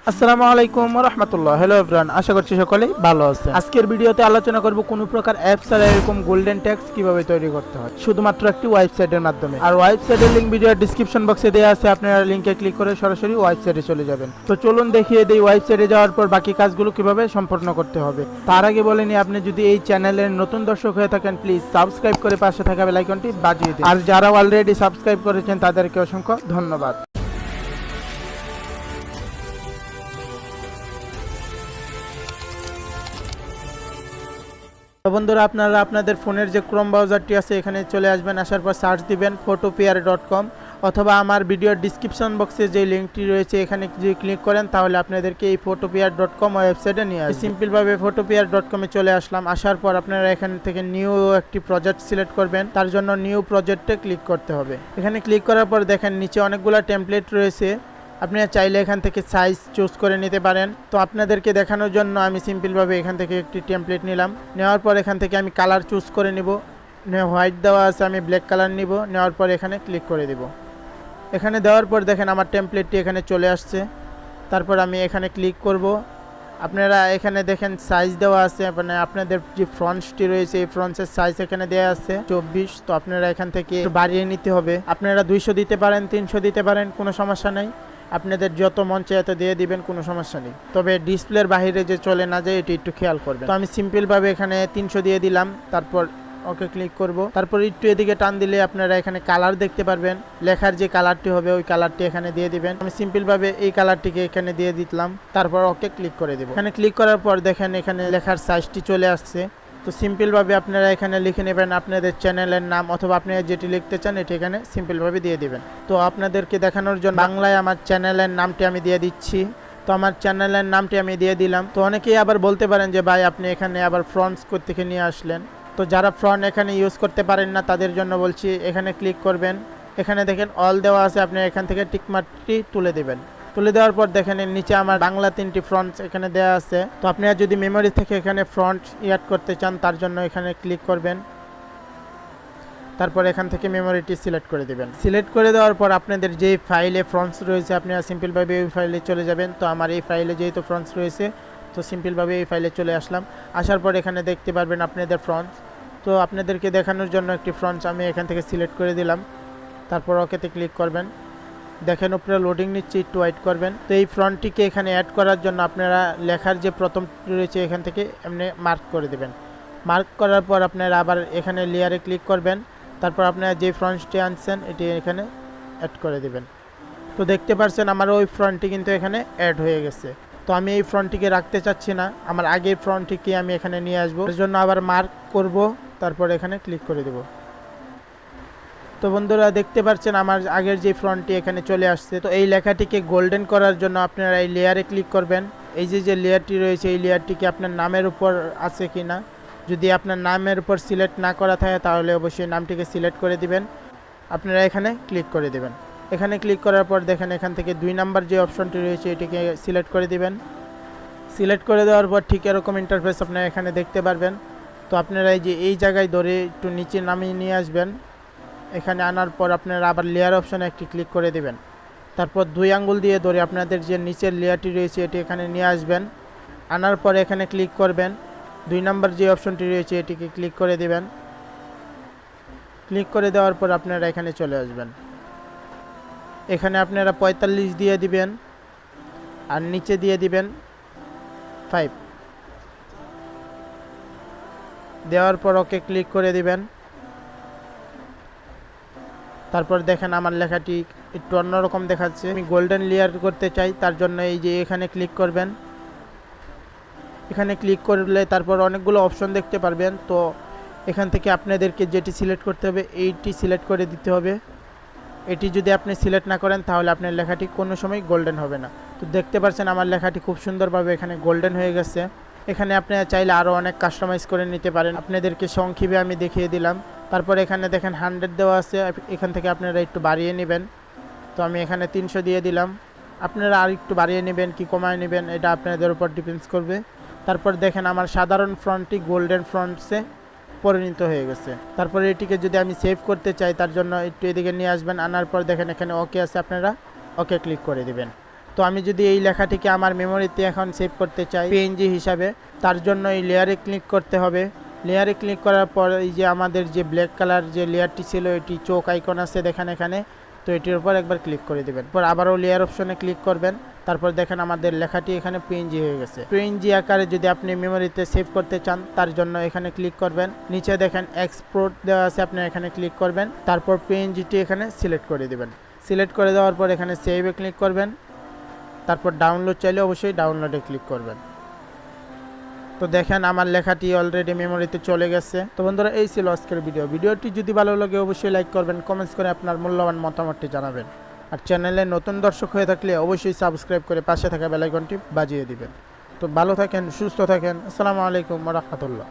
আসসালামু আলাইকুম ওয়া রাহমাতুল্লাহ। হ্যালো এভরিওয়ান, আশা করছি সকলেই ভালো আছেন। আজকের ভিডিওতে আলোচনা করব কোন প্রকার অ্যাপ ছাড়া এরকম গোল্ডেন ট্যাক্স কিভাবে তৈরি করতে হয় শুধুমাত্র একটি ওয়েবসাইটের মাধ্যমে। আর ওয়েবসাইটের লিংক ভিডিওর ডেসক্রিপশন বক্সে দেওয়া আছে, আপনারা লিংকে ক্লিক করে সরাসরি ওয়েবসাইটে চলে যাবেন। তো চলুন দেখিয়ে দেই ওয়েবসাইটে যাওয়ার পর বাকি কাজগুলো কিভাবে সম্পন্ন করতে হবে। তার আগে বলে নিই, আপনি যদি এই চ্যানেলের নতুন দর্শক হয়ে থাকেন প্লিজ সাবস্ক্রাইব করে পাশে থাকা বেল আইকনটি বাজিয়ে দিন। আর যারা অলরেডি সাবস্ক্রাইব করেছেন তাদেরকে অসংখ্য ধন্যবাদ। তো বন্ধুরা, আপনারা আপনাদের ফোনের যে ক্রোম ব্রাউজারটি আছে এখানে চলে আসবেন। আসার পর সার্চ দিবেন photopr.com, অথবা আমার ভিডিওর ডিসক্রিপশন বক্সে যে লিঙ্কটি রয়েছে এখানে যদি ক্লিক করেন তাহলে আপনাদেরকে এই photopr.com ওয়েবসাইটে নিয়ে আসবে। সিম্পলভাবে photopr.com এ চলে আসলাম। আসার পর আপনারা এখান থেকে নিউ একটি প্রজেক্ট সিলেক্ট করবেন। তার জন্য নিউ প্রজেক্টে ক্লিক করতে হবে। এখানে ক্লিক করার পর দেখেন নিচে অনেকগুলো টেমপ্লেট রয়েছে। আপনারা চাইলে এখান থেকে সাইজ চুজ করে নিতে পারেন। তো আপনাদেরকে দেখানোর জন্য আমি সিম্পলভাবে এখান থেকে একটি টেমপ্লেট নিলাম। নেওয়ার পর এখান থেকে আমি কালার চুজ করে নিব। হোয়াইট দেওয়া আছে, আমি ব্ল্যাক কালার নিব। নেওয়ার পর এখানে ক্লিক করে দিব। এখানে দেওয়ার পর দেখেন আমার টেমপ্লেটটি এখানে চলে আসছে। তারপর আমি এখানে ক্লিক করব। আপনারা এখানে দেখেন সাইজ দেওয়া আছে, মানে আপনাদের যে ফ্রন্টসটি রয়েছে এই ফ্রন্টসের সাইজ এখানে দেওয়া আছে 24। তো আপনারা এখান থেকে একটু বাড়িয়ে নিতে হবে। আপনারা 200 দিতে পারেন, 300 দিতে পারেন, কোনো সমস্যা নেই। আপনাদের যত মন চায় এত দিয়ে দিবেন, কোনো সমস্যা নেই। তবে ডিসপ্লের বাইরে যে চলে না যায় এটি একটু খেয়াল করবেন। তো আমি সিম্পলভাবে এখানে 300 দিয়ে দিলাম। তারপর ওকে ক্লিক করব। তারপর একটু এদিকে টান দিলে আপনারা এখানে কালার দেখতে পারবেন। লেখার যে কালারটি হবে ওই কালারটি এখানে দিয়ে দিবেন। আমি সিম্পলভাবে এই কালারটিকে এখানে দিয়ে দিলাম। তারপর ওকে ক্লিক করে দেব। এখানে ক্লিক করার পর দেখেন এখানে লেখার সাইজটি চলে আসছে। তো সিম্পলভাবে আপনারা এখানে লিখে নেবেন আপনাদের চ্যানেলের নাম, অথবা আপনারা যেটি লিখতে চান এটি এখানে সিম্পলভাবে দিয়ে দিবেন। তো আপনাদেরকে দেখানোর জন্য বাংলায় আমার চ্যানেলের নামটি আমি দিয়ে দিচ্ছি। তো আমার চ্যানেলের নামটি আমি দিয়ে দিলাম। তো অনেকেই আবার বলতে পারেন যে ভাই আপনি এখানে আবার ফ্রন্টস কোত্থেকে নিয়ে আসলেন। তো যারা ফ্রন্ট এখানে ইউজ করতে পারেন না তাদের জন্য বলছি, এখানে ক্লিক করবেন। এখানে দেখেন অল দেওয়া আছে, আপনি এখান থেকে টিকমার্কটি তুলে দেবেন। তুলে দেওয়ার পর দেখেন নিচে আমার বাংলা 3টি ফ্রন্টস এখানে দেওয়া আছে। তো আপনারা যদি মেমোরি থেকে এখানে ফ্রন্ট অ্যাড করতে চান তার জন্য এখানে ক্লিক করবেন। তারপর এখান থেকে মেমোরিটি সিলেক্ট করে দেবেন। সিলেক্ট করে দেওয়ার পর আপনাদের যে ফাইলে ফ্রন্টস রয়েছে আপনারা সিম্পলভাবে এই ফাইলে চলে যাবেন। তো আমার এই ফাইলে যেহেতু ফ্রন্টস রয়েছে তো সিম্পলভাবে এই ফাইলে চলে আসলাম। আসার পর এখানে দেখতে পারবেন আপনাদের ফ্রন্টস। তো আপনাদেরকে দেখানোর জন্য একটি ফ্রন্টস আমি এখান থেকে সিলেক্ট করে দিলাম। তারপর ওকেতে ক্লিক করবেন। দেখেন উপরে লোডিং নিচ্ছে, একটু ওয়েট করবেন। তো এই ফ্রন্টটিকে এখানে অ্যাড করার জন্য আপনারা লেখার যে প্রথম রয়েছে এখান থেকে এমনি মার্ক করে দেবেন। মার্ক করার পর আপনারা আবার এখানে লেয়ারে ক্লিক করবেন। তারপর আপনারা যে ফ্রন্টটি আনছেন এটি এখানে অ্যাড করে দেবেন। তো দেখতে পাচ্ছেন আমার ওই ফ্রন্টটি কিন্তু এখানে অ্যাড হয়ে গেছে। তো আমি এই ফ্রন্টটিকে রাখতে চাচ্ছি না, আমার আগের ফ্রন্টটিকে আমি এখানে নিয়ে আসবো। এর জন্য আবার মার্ক করব, তারপর এখানে ক্লিক করে দেব। তো বন্ধুরা দেখতে পাচ্ছেন আমার আগের যে ফ্রন্টটি এখানে চলে আসছে। তো এই লেখাটিকে গোল্ডেন করার জন্য আপনারা এই লেয়ারে ক্লিক করবেন। এই যে লেয়ারটি রয়েছে এই লেয়ারটিকে আপনার নামের উপর আছে কিনা, যদি আপনার নামের উপর সিলেক্ট না করা থাকে তাহলে অবশ্যই নামটিকে সিলেক্ট করে দিবেন। আপনারা এখানে ক্লিক করে দিবেন। এখানে ক্লিক করার পর দেখেন এখান থেকে 2 নাম্বার যে অপশনটি রয়েছে এটিকে সিলেক্ট করে দিবেন। সিলেক্ট করে দেওয়ার পর ঠিক এরকম ইন্টারফেস আপনারা এখানে দেখতে পারবেন। তো আপনারা এই জায়গায় ধরে একটু নিচে নামিয়ে নিয়ে আসবেন। এখানে আনার পর আপনারা আবার লেয়ার অপশনে একটি ক্লিক করে দিবেন। তারপর 2 আঙ্গুল দিয়ে ধরে আপনাদের যে নিচের লেয়ারটি রয়েছে এটি এখানে নিয়ে আসবেন। আনার পর এখানে ক্লিক করবেন। 2 নাম্বার যে অপশনটি রয়েছে এটিকে ক্লিক করে দিবেন। ক্লিক করে দেওয়ার পর আপনারা এখানে চলে আসবেন। এখানে আপনারা 45 দিয়ে দিবেন আর নিচে দিয়ে দিবেন 5। দেওয়ার পর ওকে ক্লিক করে দিবেন। তারপর দেখেন আমার লেখাটি একটু অন্যরকম দেখাচ্ছে। আমি গোল্ডেন লেয়ার করতে চাই, তার জন্য এই যে এখানে ক্লিক করবেন। এখানে ক্লিক করলে তারপর অনেকগুলো অপশন দেখতে পারবেন। তো এখান থেকে আপনাদেরকে যেটি সিলেক্ট করতে হবে এইটি সিলেক্ট করে দিতে হবে। এটি যদি আপনি সিলেক্ট না করেন তাহলে আপনার লেখাটি কোনো সময় গোল্ডেন হবে না। তো দেখতে পাচ্ছেন আমার লেখাটি খুব সুন্দরভাবে এখানে গোল্ডেন হয়ে গেছে। এখানে আপনারা চাইলে আরও অনেক কাস্টমাইজ করে নিতে পারেন। আপনাদেরকে সংক্ষেপে আমি দেখিয়ে দিলাম। তারপর এখানে দেখেন 100 দেওয়া আছে, এখান থেকে আপনারা একটু বাড়িয়ে নেবেন। তো আমি এখানে 300 দিয়ে দিলাম। আপনারা আর একটু বাড়িয়ে নেবেন কি কমায় নেবেন এটা আপনাদের উপর ডিপেন্ডস করবে। তারপর দেখেন আমার সাধারণ ফ্রন্টটি গোল্ডেন ফ্রন্টসে পরিণত হয়ে গেছে। তারপরে এটিকে যদি আমি সেভ করতে চাই তার জন্য একটু এদিকে নিয়ে আসবেন। আনার পর দেখেন এখানে ওকে আছে, আপনারা ওকে ক্লিক করে দিবেন। তো আমি যদি এই লেখাটিকে আমার মেমোরিতে এখন সেভ করতে চাই পিএনজি হিসাবে, তার জন্য এই লেয়ারে ক্লিক করতে হবে। লেয়ারে ক্লিক করার পর এই যে আমাদের যে ব্ল্যাক কালার যে লেয়ারটি ছিল, এটি চোখ আইকন আছে দেখেন এখানে, তো এটির উপর একবার ক্লিক করে দেবেন। পর আবারও লেয়ার অপশনে ক্লিক করবেন। তারপর দেখেন আমাদের লেখাটি এখানে পিএনজি হয়ে গেছে। পিএনজি আকারে যদি আপনি মেমোরিতে সেভ করতে চান তার জন্য এখানে ক্লিক করবেন। নিচে দেখেন এক্সপোর্ট দেওয়া আছে, আপনি এখানে ক্লিক করবেন। তারপর পিএনজিটি এখানে সিলেক্ট করে দেবেন। সিলেক্ট করে দেওয়ার পর এখানে সেভে ক্লিক করবেন। তারপর ডাউনলোড চাইলে অবশ্যই ডাউনলোডে ক্লিক করবেন। তো দেখেন আমার লেখাটি অলরেডি মেমোরিতে চলে গেছে। তো বন্ধুরা, এই ছিল আজকের ভিডিওটি যদি ভালো লাগে অবশ্যই লাইক করবেন, কমেন্টস করে আপনার মূল্যবান মতামতটি জানাবেন। আর চ্যানেলে নতুন দর্শক হয়ে থাকলে অবশ্যই সাবস্ক্রাইব করে পাশে থাকা বেল আইকনটি বাজিয়ে দিবেন। তো ভালো থাকেন, সুস্থ থাকেন। আসসালামু আলাইকুম ওয়া রাহমাতুল্লাহ।